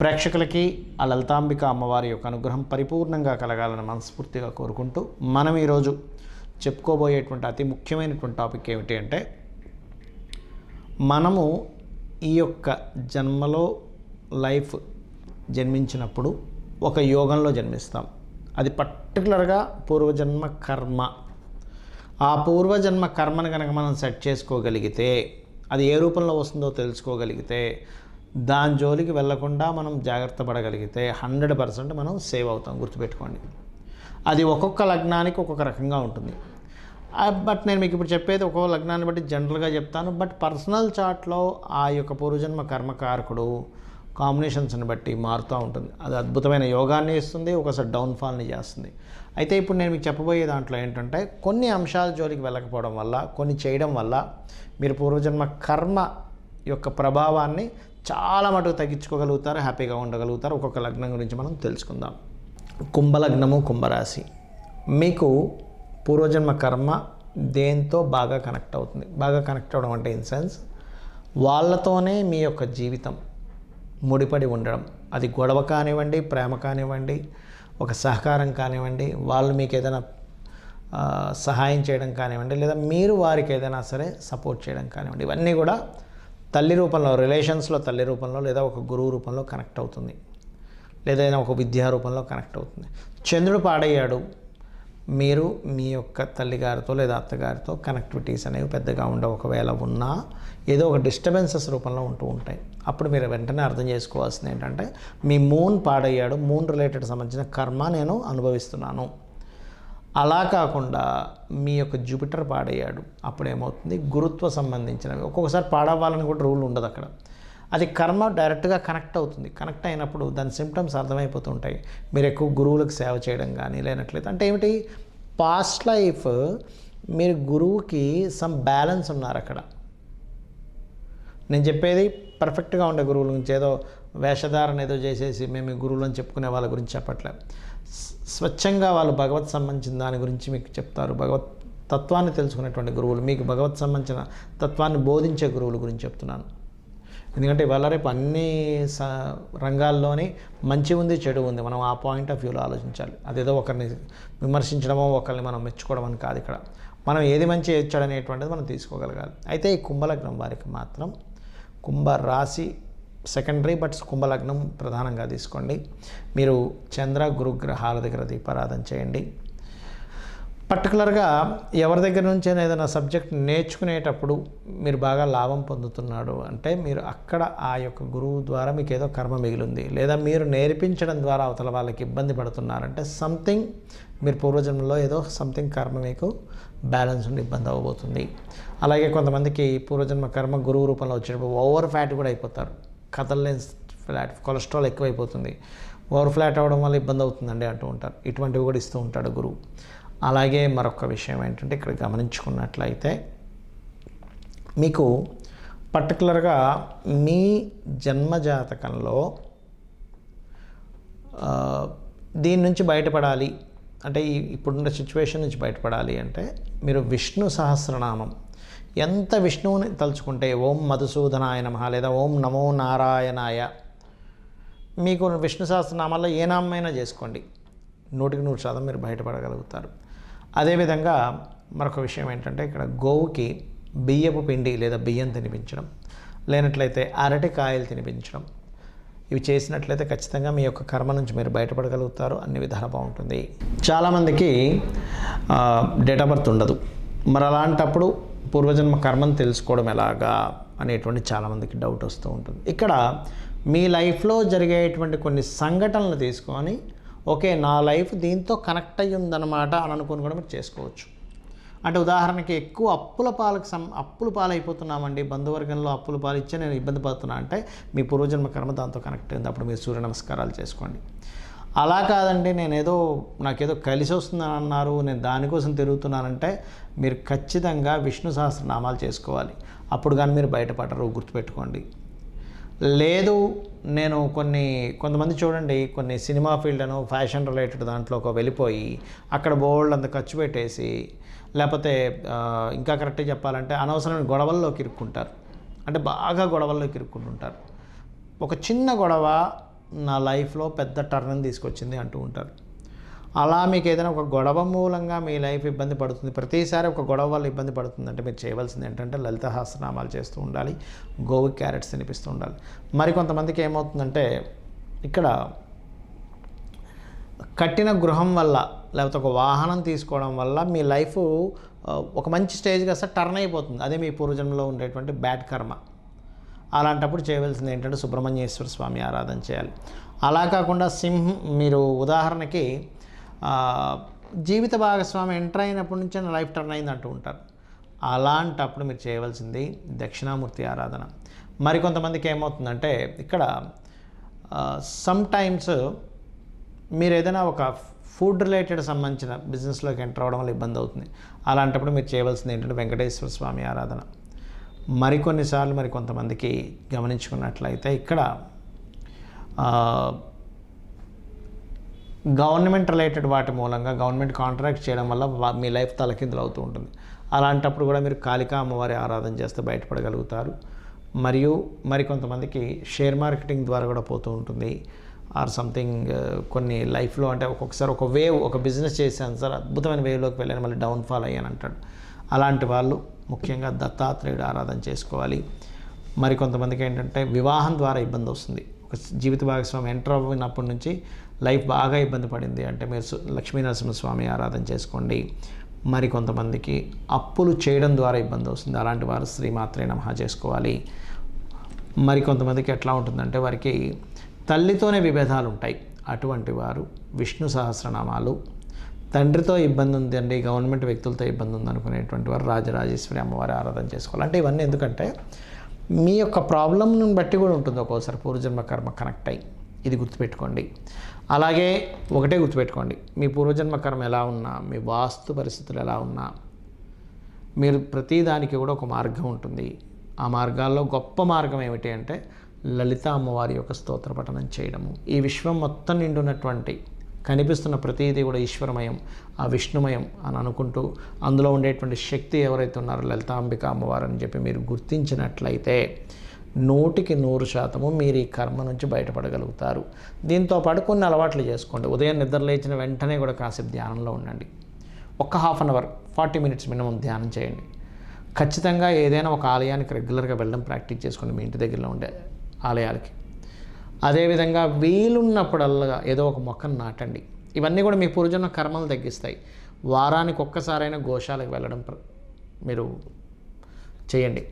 ప్రేక్షకులకి ఆ లలితాంబిక అమ్మవారి యొక్క అనుగ్రహం పరిపూర్ణంగా కలగాలని మనస్ఫూర్తిగా కోరుకుంటూ మనం ఈరోజు చెప్పుకోబోయేటువంటి అతి ముఖ్యమైనటువంటి టాపిక్ ఏమిటి అంటే, మనము ఈ యొక్క జన్మలో లైఫ్ జన్మించినప్పుడు ఒక యోగంలో జన్మిస్తాం. అది పర్టికులర్గా పూర్వజన్మ కర్మ. ఆ పూర్వజన్మ కర్మను కనుక మనం సెట్ చేసుకోగలిగితే, అది ఏ రూపంలో వస్తుందో తెలుసుకోగలిగితే, దాని జోలికి వెళ్లకుండా మనం జాగ్రత్త పడగలిగితే 100% మనం సేవ్ అవుతాం. గుర్తుపెట్టుకోండి, అది ఒక్కొక్క లగ్నానికి ఒక్కొక్క రకంగా ఉంటుంది. బట్ నేను మీకు ఇప్పుడు చెప్పేది ఒక్కొక్క లగ్నాన్ని బట్టి జనరల్గా చెప్తాను. బట్ పర్సనల్ చార్ట్లో ఆ యొక్క పూర్వజన్మ కర్మకారకుడు కాంబినేషన్స్ని బట్టి మారుతూ ఉంటుంది. అది అద్భుతమైన యోగాన్ని ఇస్తుంది, ఒకసారి డౌన్ఫాల్ని చేస్తుంది. అయితే ఇప్పుడు నేను మీకు చెప్పబోయే దాంట్లో ఏంటంటే, కొన్ని అంశాల జోలికి వెళ్ళకపోవడం వల్ల, కొన్ని చేయడం వల్ల మీరు పూర్వజన్మ కర్మ యొక్క ప్రభావాన్ని చాలా మటుకు తగ్గించుకోగలుగుతారు, హ్యాపీగా ఉండగలుగుతారు. ఒక్కొక్క లగ్నం గురించి మనం తెలుసుకుందాం. కుంభలగ్నము, కుంభరాశి. మీకు పూర్వజన్మ కర్మ దేంతో బాగా కనెక్ట్ అవుతుంది? బాగా కనెక్ట్ అవ్వడం అంటే ఇన్ సెన్స్, వాళ్ళతోనే మీ యొక్క జీవితం ముడిపడి ఉండడం. అది గొడవ కానివ్వండి, ప్రేమ కానివ్వండి, ఒక సహకారం కానివ్వండి, వాళ్ళు మీకు ఏదైనా సహాయం చేయడం కానివ్వండి, లేదా మీరు వారికి ఏదైనా సరే సపోర్ట్ చేయడం కానివ్వండి, ఇవన్నీ కూడా తల్లి రూపంలో, రిలేషన్స్లో తల్లి రూపంలో, లేదా ఒక గురువు రూపంలో కనెక్ట్ అవుతుంది, లేదా ఒక విద్యా రూపంలో కనెక్ట్ అవుతుంది. చంద్రుడు పాడయ్యాడు, మీరు మీ యొక్క తల్లిగారితో లేదా అత్తగారితో కనెక్టివిటీస్ అనేవి పెద్దగా ఉండవు. ఒకవేళ ఉన్నా ఏదో ఒక డిస్టర్బెన్సెస్ రూపంలో ఉంటూ ఉంటాయి. అప్పుడు మీరు వెంటనే అర్థం చేసుకోవాల్సింది ఏంటంటే, మీ మూన్ పాడయ్యాడు, మూన్ రిలేటెడ్ సంబంధించిన కర్మ నేను అనుభవిస్తున్నాను. అలా కాకుండా మీ యొక్క జూపిటర్ పాడయ్యాడు, అప్పుడు ఏమవుతుంది, గురుత్వ సంబంధించినవి. ఒక్కొక్కసారి పాడవ్వాలని కూడా రూల్ ఉండదు అక్కడ. అది కర్మ డైరెక్ట్గా కనెక్ట్ అవుతుంది. కనెక్ట్ అయినప్పుడు దాని సిమ్టమ్స్ అర్థమైపోతుంటాయి. మీరు ఎక్కువ గురువులకు సేవ చేయడం కానీ లేనట్లయితే, అంటే ఏమిటి, పాస్ట్ లైఫ్ మీరు గురువుకి సమ్ బ్యాలెన్స్ ఉన్నారు అక్కడ. నేను చెప్పేది పర్ఫెక్ట్గా ఉండే గురువుల గురించి, ఏదో వేషధారణ ఏదో చేసేసి మేము గురువులు అని చెప్పుకునే వాళ్ళ గురించి చెప్పట్లేదు. స్వచ్ఛంగా వాళ్ళు భగవత్ సంబంధించిన దాని గురించి మీకు చెప్తారు. భగవత్ తత్వాన్ని తెలుసుకునేటువంటి గురువులు, మీకు భగవత్ సంబంధించిన తత్వాన్ని బోధించే గురువుల గురించి చెప్తున్నాను. ఎందుకంటే ఇవాళ రేపు అన్ని రంగాల్లోని మంచి ఉంది, చెడు ఉంది. మనం ఆ పాయింట్ ఆఫ్ వ్యూలో ఆలోచించాలి. అదేదో ఒకరిని విమర్శించడమో ఒకరిని మనం మెచ్చుకోవడం అని కాదు. ఇక్కడ మనం ఏది మంచి ఏది చెడు అనేటువంటిది మనం తీసుకోగలగాలి. అయితే ఈ కుంభలగ్నం వారికి మాత్రం, కుంభరాశి సెకండరీ, బట్ కుంభలగ్నం ప్రధానంగా తీసుకోండి. మీరు చంద్ర గురు గ్రహాల దగ్గర దీపారాధన చేయండి. పర్టికులర్గా ఎవరి దగ్గర నుంచి ఏదైనా సబ్జెక్ట్ నేర్చుకునేటప్పుడు మీరు బాగా లాభం పొందుతున్నాడు అంటే, మీరు అక్కడ ఆ యొక్క గురువు ద్వారా మీకు ఏదో కర్మ మిగిలింది, లేదా మీరు నేర్పించడం ద్వారా అవతల వాళ్ళకి ఇబ్బంది పడుతున్నారంటే సంథింగ్ మీరు పూర్వజన్మలో ఏదో సంథింగ్ కర్మ మీకు బ్యాలెన్స్ ఉండి ఇబ్బంది అవ్వబోతుంది. అలాగే కొంతమందికి పూర్వజన్మ కర్మ గురువు రూపంలో వచ్చేటప్పుడు ఓవర్ ఫ్యాట్ కూడా అయిపోతారు. కదల్లేని ఫ్లాట్, కొలెస్ట్రాల్ ఎక్కువైపోతుంది, ఓవర్ ఫ్లాట్ అవ్వడం వల్ల ఇబ్బంది అవుతుందండి అంటూ ఉంటారు. ఇటువంటివి కూడా ఇస్తూ ఉంటాడు గురువు. అలాగే మరొక విషయం ఏంటంటే, ఇక్కడ గమనించుకున్నట్లయితే మీకు పర్టికులర్గా మీ జన్మజాతకంలో దీని నుంచి బయటపడాలి అంటే, ఇప్పుడున్న సిచ్యువేషన్ నుంచి బయటపడాలి అంటే, మీరు విష్ణు సహస్రనామం ఎంత విష్ణువుని తలుచుకుంటే, ఓం మధుసూదనాయ నమః లేదా ఓం నమో నారాయణాయ, మీకు విష్ణు సహస్రనామాల్లో ఏ నామైనా చేసుకోండి, 100% మీరు బయటపడగలుగుతారు. అదేవిధంగా మరొక విషయం ఏంటంటే, ఇక్కడ గోవుకి బియ్యపు పిండి లేదా బియ్యం తినిపించడం, లేనట్లయితే అరటికాయలు తినిపించడం, ఇవి చేసినట్లయితే ఖచ్చితంగా మీ యొక్క కర్మ నుంచి మీరు బయటపడగలుగుతారు. అన్ని విధాలు బాగుంటుంది. చాలామందికి డేట్ ఆఫ్ బర్త్ ఉండదు. మరి అలాంటప్పుడు పూర్వజన్మ కర్మను తెలుసుకోవడం ఎలాగా అనేటువంటి చాలామందికి డౌట్ వస్తూ ఉంటుంది. ఇక్కడ మీ లైఫ్లో జరిగేటువంటి కొన్ని సంఘటనలు తీసుకొని, ఓకే నా లైఫ్ దీంతో కనెక్ట్ అయ్యి ఉందన్నమాట అని అనుకుని కూడా మీరు చేసుకోవచ్చు. అంటే ఉదాహరణకి ఎక్కువ అప్పుల పాలైపోతున్నామండి, బంధువర్గంలో అప్పుల పాలు ఇచ్చే నేను ఇబ్బంది పడుతున్నా అంటే, మీ పూర్వజన్మ కర్మ దాంతో కనెక్ట్ అయింది. అప్పుడు మీరు సూర్య నమస్కారాలు చేసుకోండి. అలా కాదండి, నాకేదో కలిసి వస్తుందని అన్నారు, నేను దానికోసం తిరుగుతున్నానంటే, మీరు ఖచ్చితంగా విష్ణు సహస్రనామాలు చేసుకోవాలి. అప్పుడు కానీ మీరు బయటపడరు, గుర్తుపెట్టుకోండి. లేదు, నేను కొంతమంది చూడండి, కొన్ని సినిమా ఫీల్డ్ అను ఫ్యాషన్ రిలేటెడ్ దాంట్లోకి వెళ్ళిపోయి అక్కడ బోల్డ్ అంత ఖర్చు పెట్టేసి, లేకపోతే ఇంకా కరెక్ట్గా చెప్పాలంటే అనవసరమైన గొడవల్లోకి ఇరుక్కుంటారు. అంటే బాగా గొడవల్లోకి ఇరుక్కుంటుంటారు. ఒక చిన్న గొడవ నా లైఫ్లో పెద్ద టర్న్ తీసుకొచ్చింది అంటూ ఉంటారు. అలా మీకు ఏదైనా ఒక గొడవ మూలంగా మీ లైఫ్ ఇబ్బంది పడుతుంది, ప్రతిసారి ఒక గొడవ వల్ల ఇబ్బంది పడుతుందంటే మీరు చేయవలసింది ఏంటంటే లలిత సహస్రనామాలు చేస్తూ ఉండాలి, గోవు క్యారెట్స్ తినిపిస్తూ ఉండాలి. మరి కొంతమందికి ఏమవుతుందంటే ఇక్కడ కట్టిన గృహం వల్ల లేకపోతే ఒక వాహనం తీసుకోవడం వల్ల మీ లైఫ్ ఒక మంచి స్టేజ్గా అసలు టర్న్ అయిపోతుంది. అదే మీ పూర్వజన్మలో ఉండేటువంటి బ్యాడ్ కర్మ. అలాంటప్పుడు చేయవలసింది ఏంటంటే సుబ్రహ్మణ్యేశ్వర స్వామి ఆరాధన చేయాలి. అలా కాకుండా మీరు ఉదాహరణకి జీవిత భాగస్వామి ఎంటర్ అయినప్పటి నుంచే నా లైఫ్ టర్న్ అయింది అంటూ ఉంటారు. అలాంటప్పుడు మీరు చేయవలసింది దక్షిణామూర్తి ఆరాధన. మరికొంతమందికి ఏమవుతుందంటే ఇక్కడ సమ్ టైమ్స్ మీరు ఏదైనా ఒక ఫుడ్ రిలేటెడ్ సంబంధించిన బిజినెస్లోకి ఎంటర్ అవ్వడం వల్ల ఇబ్బంది అవుతుంది. అలాంటప్పుడు మీరు చేయవలసింది ఏంటంటే వెంకటేశ్వర స్వామి ఆరాధన. మరికొన్నిసార్లు కొంతమందికి గమనించుకున్నట్లయితే ఇక్కడ గవర్నమెంట్ రిలేటెడ్ వాటి మూలంగా గవర్నమెంట్ కాంట్రాక్ట్ చేయడం వల్ల మీ లైఫ్ తలకిందులు అవుతూ ఉంటుంది. అలాంటప్పుడు కూడా మీరు కాళికా అమ్మవారి ఆరాధన చేస్తే బయటపడగలుగుతారు. మరియు మరికొంతమందికి షేర్ మార్కెటింగ్ ద్వారా కూడా పోతూ ఉంటుంది. ఆర్ సంథింగ్ కొన్ని లైఫ్లో అంటే ఒక్కొక్కసారి ఒక బిజినెస్ చేశాను సార్, అద్భుతమైన వేవ్లోకి వెళ్ళాను, మళ్ళీ డౌన్ఫాల్ అయ్యాను అంటాడు. అలాంటి వాళ్ళు ముఖ్యంగా దత్తాత్రేయుడు ఆరాధన చేసుకోవాలి. మరికొంతమందికి ఏంటంటే వివాహం ద్వారా ఇబ్బంది వస్తుంది. ఒక జీవిత భాగస్వామి ఎంటర్ అయినప్పటి నుంచి లైఫ్ బాగా ఇబ్బంది పడింది అంటే మీరు లక్ష్మీనరసింహస్వామి ఆరాధన చేసుకోండి. మరికొంతమందికి అప్పులు చేయడం ద్వారా ఇబ్బంది వస్తుంది. అలాంటి వారు శ్రీమాత్రే నమః చేసుకోవాలి. మరికొంతమందికి ఎట్లా ఉంటుందంటే వారికి తల్లితోనే విభేదాలు ఉంటాయి. అటువంటి వారు విష్ణు సహస్రనామాలు, తండ్రితో ఇబ్బంది ఉందండి, గవర్నమెంట్ వ్యక్తులతో ఇబ్బంది ఉందనుకునేటువంటి వారు రాజరాజేశ్వరి అమ్మవారి ఆరాధన చేసుకోవాలి. అంటే ఇవన్నీ ఎందుకంటే మీ యొక్క ప్రాబ్లంను బట్టి కూడా ఉంటుంది. ఒక్కోసారి పూర్వజన్మ కర్మ కనెక్ట్ అయ్యి, ఇది గుర్తుపెట్టుకోండి. అలాగే ఒకటే గుర్తుపెట్టుకోండి, మీ పూర్వజన్మ కర్మ ఎలా ఉన్నా, మీ వాస్తు పరిస్థితులు ఎలా ఉన్నా, మీరు ప్రతిదానికి కూడా ఒక మార్గం ఉంటుంది. ఆ మార్గాల్లో గొప్ప మార్గం ఏమిటి అంటే లలిత అమ్మవారి యొక్క స్తోత్ర పఠనం చేయడము. ఈ విశ్వం మొత్తం నిండున్నటువంటి కనిపిస్తున్న ప్రతిదీ కూడా ఈశ్వరమయం, ఆ విష్ణుమయం అని అనుకుంటూ అందులో ఉండేటువంటి శక్తి ఎవరైతే ఉన్నారో లలితాంబిక అమ్మవారు అని చెప్పి మీరు గుర్తించినట్లయితే 100% మీరు ఈ కర్మ నుంచి బయటపడగలుగుతారు. దీంతోపాటు కొన్ని అలవాట్లు చేసుకోండి. ఉదయం నిద్ర లేచిన వెంటనే కూడా కాసేపు ధ్యానంలో ఉండండి. ఒక half an hour 40 minutes minimum ధ్యానం చేయండి. ఖచ్చితంగా ఏదైనా ఒక ఆలయానికి రెగ్యులర్గా వెళ్ళడం ప్రాక్టీస్ చేసుకోండి, మీ ఇంటి దగ్గరలో ఉండే ఆలయాలకి. అదేవిధంగా వీలున్నప్పుడల్లా ఏదో ఒక మొక్కను నాటండి. ఇవన్నీ కూడా మీ పూర్వజన్మ కర్మలు తగ్గిస్తాయి. వారానికి ఒక్కసారైనా గోశాలకు వెళ్ళడం మీరు చేయండి.